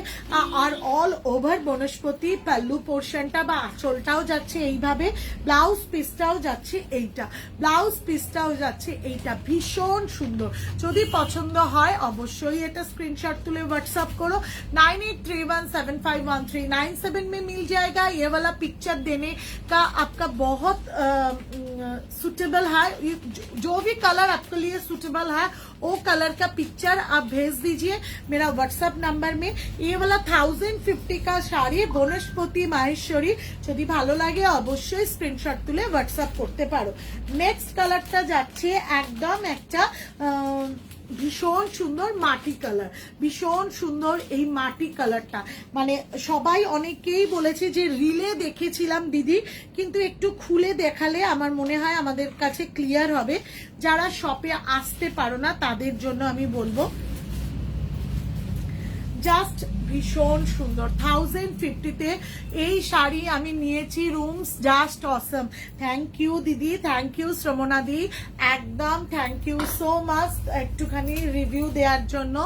আর অল ওভার বনস্পতি পাল্লু পোর্শনটা বা আঁচলটাও যাচ্ছে এইভাবে, ব্লাউজ পিসটাও যাচ্ছে এইটা, ব্লাউজ পিসটাও যাচ্ছে এইটা, ভীষণ সুন্দর। যদি পছন্দ হয় অবশ্যই এটা स्क्रीनशॉट तुले व्हाट्सअप करो। 9831751397 में मिल जाएगा। ये वाला पिक्चर देने का आपका बहुत सुटेबल है, जो भी कलर आपके लिए सुटेबल है वो कलर का पिक्चर आप भेज दीजिए मेरा व्हाट्सएप नंबर में। ये वाला 1050 का শাড়ি বনস্পতি মাহেশ্বরী, যদি ভালো লাগে অবশ্যই স্ক্রিনশট তুলে হোয়াটসঅ্যাপ করতে পারো। নেক্সট কালারটা যাচ্ছে একদম একটা ভীষণ সুন্দর মাটি কালার, ভীষণ সুন্দর এই মাটি কালারটা। মানে সবাই অনেকেই বলেছে যে রিলে দেখেছিলাম দিদি, কিন্তু একটু খুলে দেখালে আমার মনে হয় আমাদের কাছে ক্লিয়ার হবে। যারা শপে আসতে পারো না তাদের জন্য আমি বলবো জাস্ট ভীষণ সুন্দর। 1050-তে এই শাড়ি আমি নিয়েছি, rooms just awesome. Thank you দিদি, থ্যাংক ইউ শ্রমণা দি, একদম থ্যাংক ইউ সো মাচ একটুখানি রিভিউ দেওয়ার জন্য।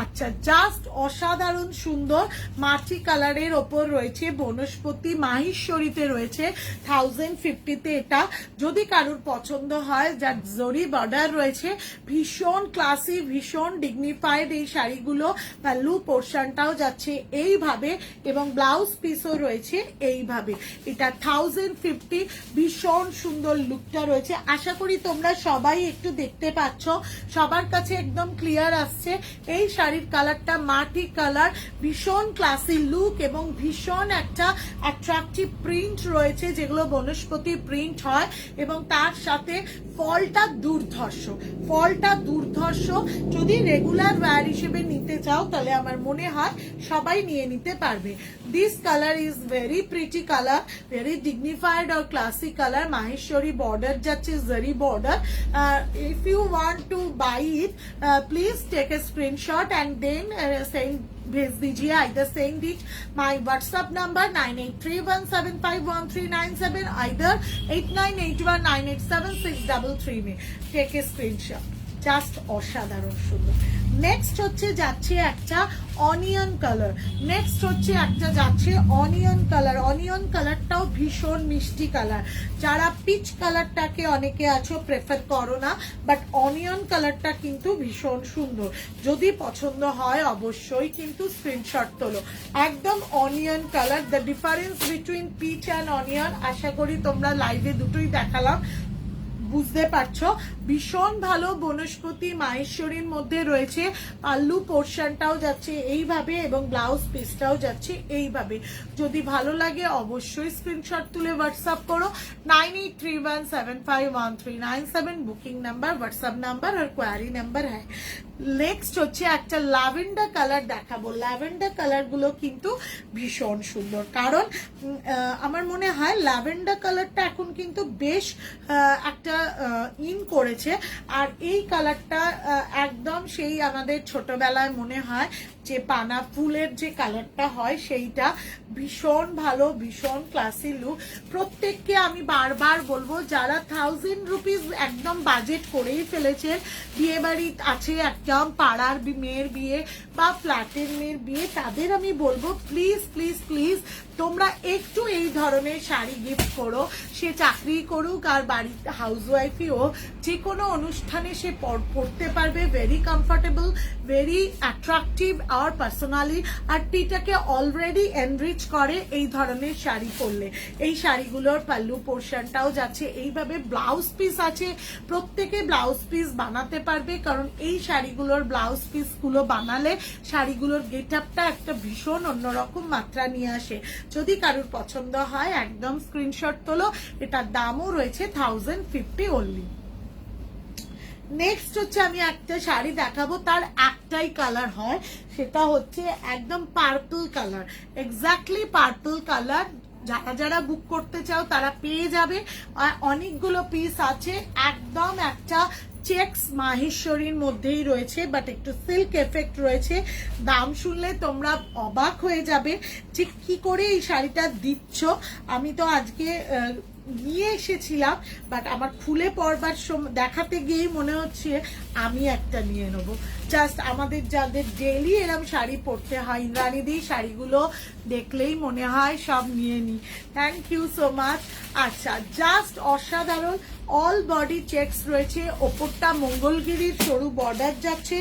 আচ্ছা, জাস্ট অসাধারণ সুন্দর মাটি কালারের ওপর রয়েছে, বনস্পতি মাহেশ্বরীতে রয়েছে 1050-তে। এটা যদি কারোর পছন্দ হয়, যার জরি বর্ডার রয়েছে, ভীষণ ক্লাসি, ভীষণ ডিগনিফাইড এই শাড়িগুলো। পাল্লু পোর্শনটাও যাচ্ছে এইভাবে এবং ব্লাউজ পিসও রয়েছে এইভাবে। এটা 1050, ভীষণ সুন্দর লুকটা রয়েছে। আশা করি তোমরা সবাই একটু দেখতে পাচ্ছ, সবার কাছে একদম ক্লিয়ার আসছে। এই শাড়ির কালারটা মাটি কালার, ভীষণ ক্লাসি লুক এবং ভীষণ একটা অ্যাট্রাকটিভ প্রিন্ট রয়েছে, যেগুলো বনস্পতি প্রিন্ট হয়, এবং তার সাথে ফলটা দুর্ধর্ষ, ফলটা দুর্ধর্ষ। যদি রেগুলার ওয়্যার হিসেবে নিতে চাও তাহলে আমার মনে হয় সবাই নিয়ে নিতে পারবে। This colour is very pretty colour, very dignified আর classic colour. Maheshwari border zari, জারি বর্ডার। If you want to buy it please take a screenshot and then send भेज दीजिए। Either send it my WhatsApp number 9831751397, either 8981987633 में take a screenshot. Just অসাধারণ সুন্দর। Next হচ্ছে যাচ্ছে একটা অনিয়ন কালার, নেক্সট হচ্ছে একটা যাচ্ছে অনিয়ন কালার। অনিয়ন কালারটাও ভীষণ মিষ্টি কালার। যারা পিচ কালারটাকে অনেকে আছো প্রেফার করো না, বাট অনিয়ন কালারটা কিন্তু ভীষণ সুন্দর। যদি পছন্দ হয় অবশ্যই কিন্তু স্ক্রিনশট তোলো। একদম onion colour, the difference between peach and onion আশা করি তোমরা লাইভে দুটোই দেখালাম, বুঝতে পারছো। ভীষণ ভালো বনস্পতি মাহেশ্বরীর মধ্যে রয়েছে। পাল্লু পোর্শনটাও যাচ্ছে এইভাবে এবং ব্লাউজ পিসটাও যাচ্ছে এইভাবে। যদি ভালো লাগে অবশ্যই স্ক্রিনশট তুলে হোয়াটসঅ্যাপ করো। 9831751397 বুকিং নাম্বার, হোয়াটসঅ্যাপ নাম্বার আর কোয়ারি নাম্বার হ্যাঁ। নেক্সট হচ্ছে একটা ল্যাভেন্ডার কালার দেখাবো। ল্যাভেন্ডার কালার গুলো কিন্তু ভীষণ সুন্দর, কারণ আমার মনে হয় ল্যাভেন্ডার কালারটা এখন কিন্তু বেশ একটা ইন করেছে। আর এই কালারটা একদম সেই আমাদের ছোটবেলায় মনে হয় যে পানা ফুলের যে কালারটা হয় সেইটা ভীষণ ভালো, ভীষণ ক্লাসি লুক। প্রত্যেককে আমি বারবার বলবো যারা 1000 রুপিস একদম বাজেট করেই ফেলেছেন, বিয়ে বাড়ি আছে একদম পাড়ার মেয়ের বিয়ে বা ফ্ল্যাটের মেয়ের বিয়ে, তাদের আমি বলবো প্লিজ প্লিজ প্লিজ তোমরা একটু এই ধরনের শাড়ি গিফট করো। সে চাকরি করুক আর বাড়িতে হাউসওয়াইফই হোক, যে কোনো অনুষ্ঠানে সে পড়তে পারবে। ভেরি কমফোর্টেবল, ভেরি অ্যাট্রাকটিভ আর পার্সোনালি, আর টিটাকে অলরেডি এনরিচ করে এই ধরনের শাড়ি পরলে। এই শাড়িগুলোর পাল্লু পোর্শনটাও যাচ্ছে এইভাবে, ব্লাউজ পিস আছে, প্রত্যেকে ব্লাউজ পিস বানাতে পারবে, কারণ এই শাড়িগুলোর ব্লাউজ পিসগুলো বানালে শাড়িগুলোর গেট আপটা একটা ভীষণ অন্যরকম মাত্রা নিয়ে আসে। যদি কারোর পছন্দ হয় একদম স্ক্রিনশট তোলো। এটার দামও রয়েছে 1050 অনলি। নেক্সট হচ্ছে আমি একটা শাড়ি দেখাবো, তার একটাই কালার হয়, সেটা হচ্ছে একদম purple colour, exactly purple colour. যারা যারা বুক করতে চাও তারা পেয়ে যাবে। আর অনেকগুলো পিস আছে, একদম একটা চেক্স মাহেশ্বরীর মধ্যেই রয়েছে, বাট একটু সিল্ক এফেক্ট রয়েছে। দাম শুনলে তোমরা অবাক হয়ে যাবে যে কি করে এই শাড়িটা দিচ্ছ। আমি তো আজকে নিয়ে এসেছিলাম, বাট আমার খুলে পড়বার সময় দেখাতে গিয়েই মনে হচ্ছে আমি একটা নিয়ে নেবো। জাস্ট আমাদের যাদের ডেইলি এরম শাড়ি পরতে হয়, ইন্দ্রাণীদির শাড়িগুলো দেখলেই মনে হয় সব নিয়ে নি। Thank you so much. আচ্ছা, জাস্ট অসাধারণ। অল বডি চেকস রয়েছে, ওপরটা মঙ্গলগিরির সরু বর্ডার যাচ্ছে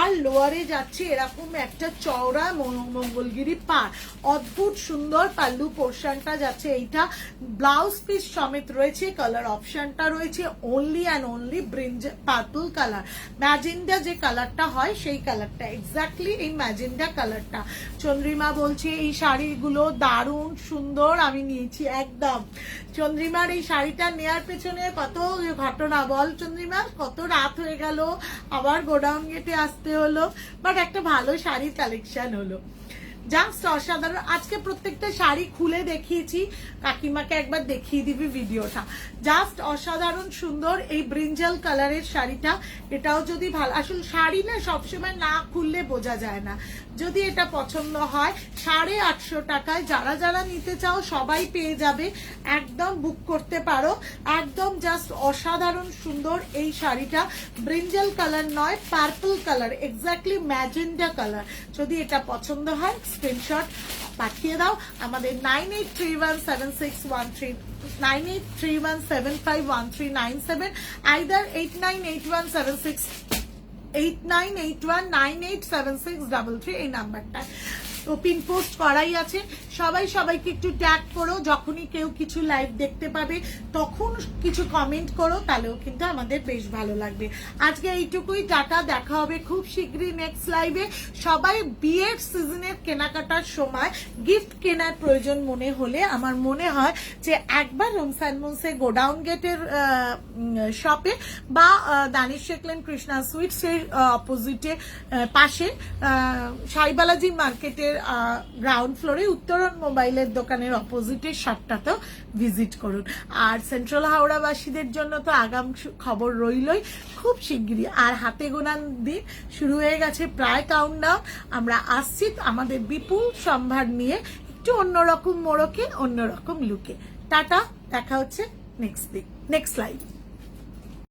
আর লোয়ারে যাচ্ছে এরকম একটা চওড়া মঙ্গলগিরি পাড়। অদ্ভুত সুন্দর পাল্লু পোর্শনটা যাচ্ছে এইটা, ব্লাউজ পিস সমেত রয়েছে। কালার অপশনটা রয়েছে only and only purple colour. Magenta যে কালারটা হয় সেই কালারটা, এক্স্যাক্টলি এই ম্যাজেন্ডা কালারটা। চন্দ্রিমা বলছে এই শাড়িগুলো দারুণ সুন্দর, আমি নিয়েছি একদম। চন্দ্রিমার এই শাড়িটা নেয়ার পেছনে কত ঘটনা বল চন্দ্রিমা, কত রাত হয়ে গেল, আবার গোডাউন গেটে আসতে হলো, বাট একটা ভালো শাড়ির কালেকশন হলো। জাস্ট অসাধারণ। আজকে প্রত্যেকটা শাড়ি খুলে দেখিয়েছি, কাকিমাকে একবার দেখিয়ে দিবি ভিডিওটা। জাস্ট অসাধারণ সুন্দর এই ব্রিঞ্জাল কালারের শাড়িটা। এটাও যদি ভালো, আসলে শাড়ি না সবসময় না খুললে বোঝা যায় না। যদি এটা পছন্দ হয় 850 টাকায় যারা যারা নিতে চাও সবাই পেয়ে যাবে, একদম বুক করতে পারো। একদম জাস্ট অসাধারণ সুন্দর এই শাড়িটা। ব্রিঞ্জাল কালার নয়, purple colour, exactly magenta colour. যদি এটা পছন্দ হয় স্ক্রিনশট পাঠিয়ে দাও আমাদের 98317613 9831751397, আইদার 8981968981987633 এই নাম্বারটা। তো পিন পোস্ট করাই আছে। সবাই সবাইকে একটু ট্যাগ করো, যখনই কেউ কিছু লাইভ দেখতে পাবে তখন কিছু কমেন্ট করো, তাহলেও কিন্তু আমাদের বেশ ভালো লাগবে। আজকে এইটুকুই, টাটা। দেখা হবে খুব শীঘ্রই নেক্সট লাইভে। সবাই বিয়ের সিজনের কেনাকাটার সময় গিফট কেনার প্রয়োজন মনে হলে আমার মনে হয় যে একবার রমসান মুন্সে গোডাউন গেটের শপে বা দানিশ শেখলেন কৃষ্ণা সুইটসের অপোজিটে পাশে সাইবালাজি মার্কেটের গ্রাউন্ড ফ্লোরে উত্তরণ মোবাইলের দোকানের অপোজিটের শপটাতেও ভিজিট করুন। আর সেন্ট্রাল হাওড়াবাসীদের জন্য তো আগাম খবর রইলই, খুব শিগগিরই। আর হাতে গোনা দিন শুরু হয়ে গেছে, প্রায় কাউন্টডাউন। আমরা আসছি আমাদের বিপুল সম্ভার নিয়ে, একটু অন্যরকম মোড়কে, অন্যরকম লুকে। টাটা, দেখা হচ্ছে নেক্সট লাইভ।